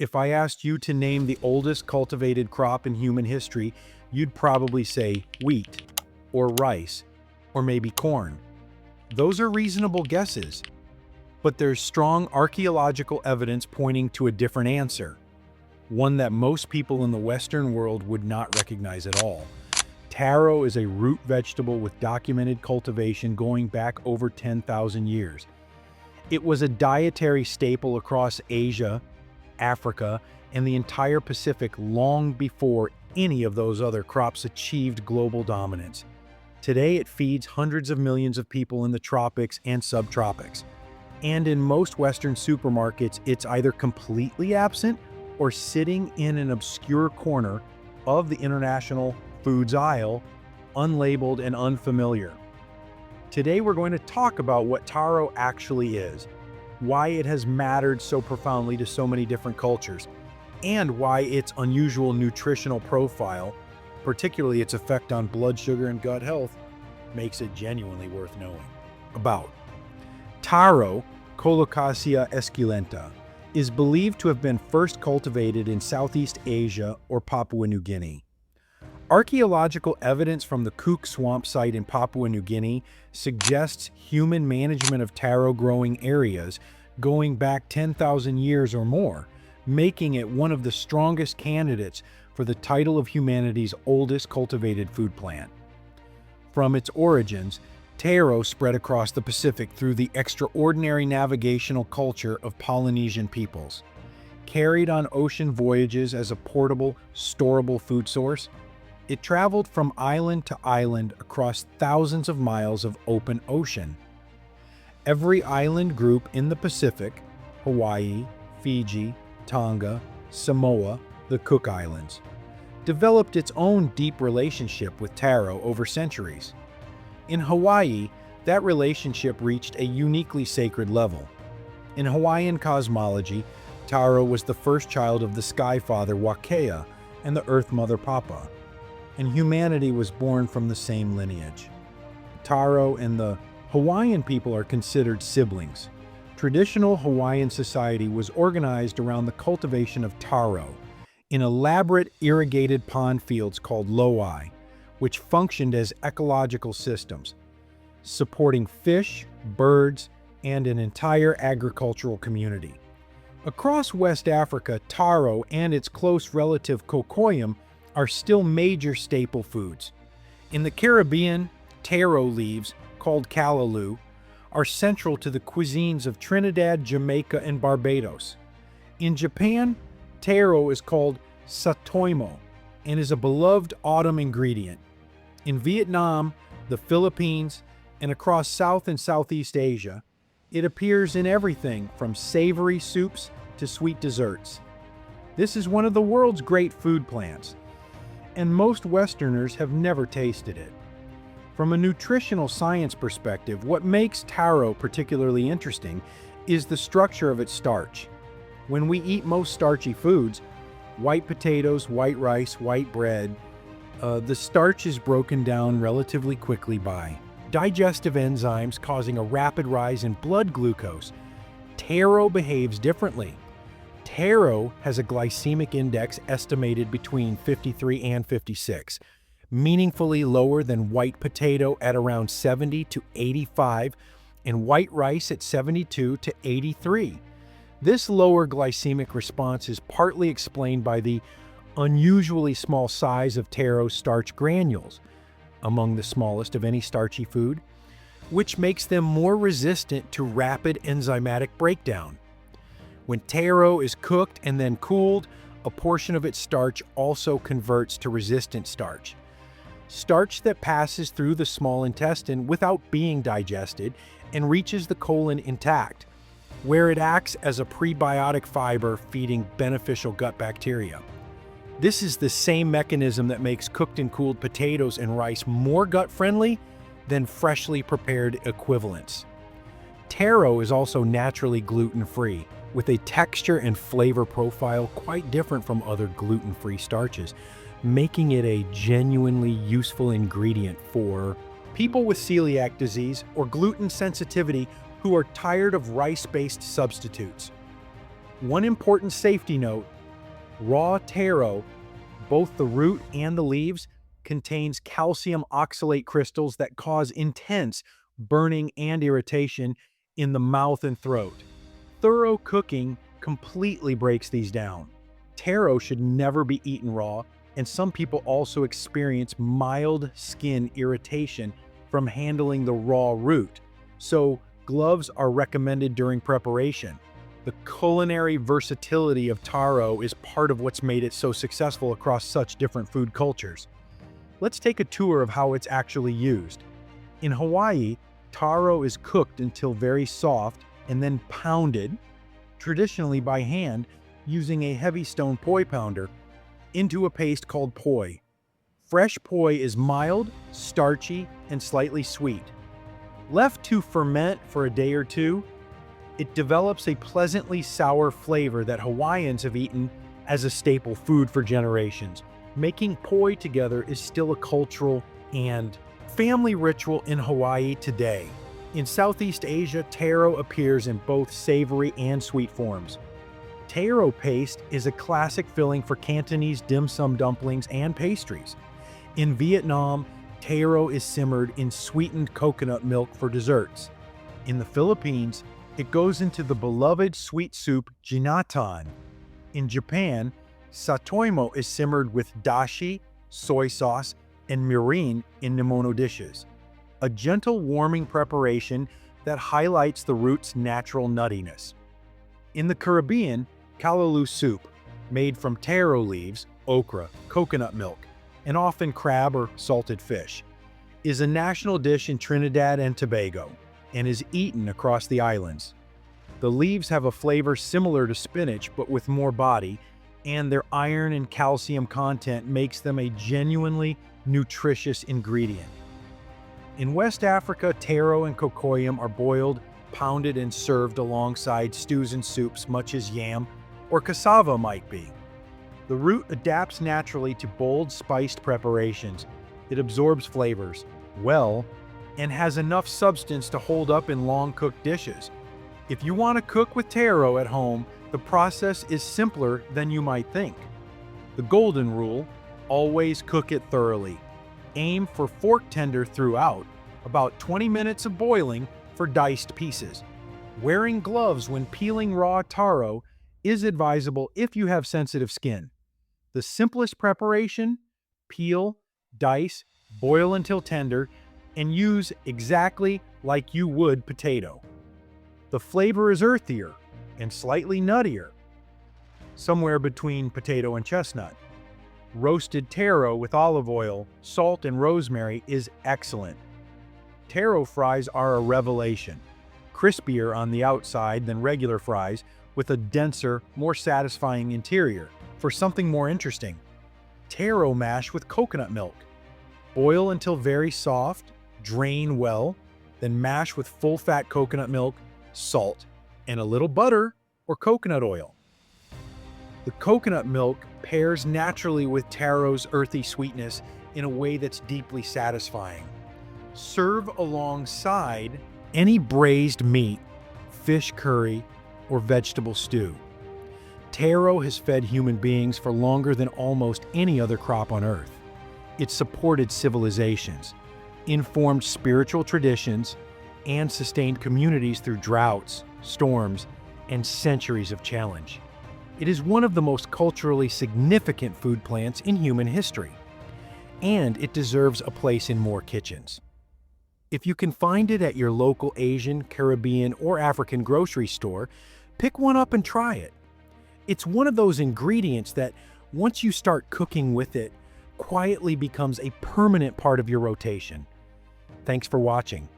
If I asked you to name the oldest cultivated crop in human history, you'd probably say wheat, or rice, or maybe corn. Those are reasonable guesses, but there's strong archaeological evidence pointing to a different answer, one that most people in the Western world would not recognize at all. Taro is a root vegetable with documented cultivation going back over 10,000 years. It was a dietary staple across Asia, Africa, and the entire Pacific long before any of those other crops achieved global dominance. Today, it feeds hundreds of millions of people in the tropics and subtropics. And in most Western supermarkets, it's either completely absent or sitting in an obscure corner of the international foods aisle, unlabeled and unfamiliar. Today, we're going to talk about what taro actually is, why it has mattered so profoundly to so many different cultures, and why its unusual nutritional profile, particularly its effect on blood sugar and gut health, makes it genuinely worth knowing about. Taro, Colocasia esculenta, is believed to have been first cultivated in Southeast Asia or Papua New Guinea. Archaeological evidence from the Kuk Swamp site in Papua New Guinea suggests human management of taro growing areas going back 10,000 years or more, making it one of the strongest candidates for the title of humanity's oldest cultivated food plant. From its origins, taro spread across the Pacific through the extraordinary navigational culture of Polynesian peoples. Carried on ocean voyages as a portable, storable food source, it traveled from island to island across thousands of miles of open ocean. Every island group in the Pacific, Hawaii, Fiji, Tonga, Samoa, the Cook Islands, developed its own deep relationship with taro over centuries. In Hawaii, that relationship reached a uniquely sacred level. In Hawaiian cosmology, Taro was the first child of the Sky Father Wakea and the Earth Mother Papa, and humanity was born from the same lineage. Taro and the Hawaiian people are considered siblings. Traditional Hawaiian society was organized around the cultivation of taro in elaborate irrigated pond fields called loai, which functioned as ecological systems, supporting fish, birds, and an entire agricultural community. Across West Africa, taro and its close relative cocoyam are still major staple foods. In the Caribbean, taro leaves, called callaloo, are central to the cuisines of Trinidad, Jamaica, and Barbados. In Japan, taro is called satoimo and is a beloved autumn ingredient. In Vietnam, the Philippines, and across South and Southeast Asia, it appears in everything from savory soups to sweet desserts. This is one of the world's great food plants, and most Westerners have never tasted it. From a nutritional science perspective, what makes taro particularly interesting is the structure of its starch. When we eat most starchy foods, white potatoes, white rice, white bread, the starch is broken down relatively quickly by digestive enzymes causing a rapid rise in blood glucose. Taro behaves differently. Taro has a glycemic index estimated between 53 and 56, meaningfully lower than white potato at around 70 to 85 and white rice at 72 to 83. This lower glycemic response is partly explained by the unusually small size of taro starch granules, among the smallest of any starchy food, which makes them more resistant to rapid enzymatic breakdown. When taro is cooked and then cooled, a portion of its starch also converts to resistant starch. Starch that passes through the small intestine without being digested and reaches the colon intact, where it acts as a prebiotic fiber feeding beneficial gut bacteria. This is the same mechanism that makes cooked and cooled potatoes and rice more gut-friendly than freshly prepared equivalents. Taro is also naturally gluten-free, with a texture and flavor profile quite different from other gluten-free starches, making it a genuinely useful ingredient for people with celiac disease or gluten sensitivity who are tired of rice-based substitutes. One important safety note: raw taro, both the root and the leaves, contains calcium oxalate crystals that cause intense burning and irritation in the mouth and throat. Thorough cooking completely breaks these down. Taro should never be eaten raw, and some people also experience mild skin irritation from handling the raw root, so gloves are recommended during preparation. The culinary versatility of taro is part of what's made it so successful across such different food cultures. Let's take a tour of how it's actually used. In Hawaii, taro is cooked until very soft and then pounded, traditionally by hand using a heavy stone poi pounder, into a paste called poi. Fresh poi is mild, starchy, and slightly sweet. Left to ferment for a day or two, it develops a pleasantly sour flavor that Hawaiians have eaten as a staple food for generations. Making poi together is still a cultural and family ritual in Hawaii today. In Southeast Asia, taro appears in both savory and sweet forms. Taro paste is a classic filling for Cantonese dim sum dumplings and pastries. In Vietnam, taro is simmered in sweetened coconut milk for desserts. In the Philippines, it goes into the beloved sweet soup ginatan. In Japan, satoimo is simmered with dashi, soy sauce, and mirin in nimono dishes, a gentle warming preparation that highlights the root's natural nuttiness. In the Caribbean, callaloo soup, made from taro leaves, okra, coconut milk, and often crab or salted fish, is a national dish in Trinidad and Tobago and is eaten across the islands. The leaves have a flavor similar to spinach but with more body, and their iron and calcium content makes them a genuinely nutritious ingredient. In West Africa, taro and cocoyam are boiled, pounded, and served alongside stews and soups much as yam or cassava might be. The root adapts naturally to bold, spiced preparations. It absorbs flavors well and has enough substance to hold up in long-cooked dishes. If you want to cook with taro at home, the process is simpler than you might think. The golden rule: always cook it thoroughly. Aim for fork tender throughout, about 20 minutes of boiling for diced pieces. Wearing gloves when peeling raw taro is advisable if you have sensitive skin. The simplest preparation: peel, dice, boil until tender, and use exactly like you would potato. The flavor is earthier and slightly nuttier, somewhere between potato and chestnut. Roasted taro with olive oil, salt, and rosemary is excellent. Taro fries are a revelation, crispier on the outside than regular fries, with a denser, more satisfying interior. For something more interesting, taro mash with coconut milk. Boil until very soft, drain well, then mash with full-fat coconut milk, salt, and a little butter or coconut oil. The coconut milk pairs naturally with taro's earthy sweetness in a way that's deeply satisfying. Serve alongside any braised meat, fish curry, or vegetable stew. Taro has fed human beings for longer than almost any other crop on Earth. It supported civilizations, informed spiritual traditions, and sustained communities through droughts, storms, and centuries of challenge. It is one of the most culturally significant food plants in human history, and it deserves a place in more kitchens. If you can find it at your local Asian, Caribbean, or African grocery store, pick one up and try it. It's one of those ingredients that, once you start cooking with it, quietly becomes a permanent part of your rotation. Thanks for watching.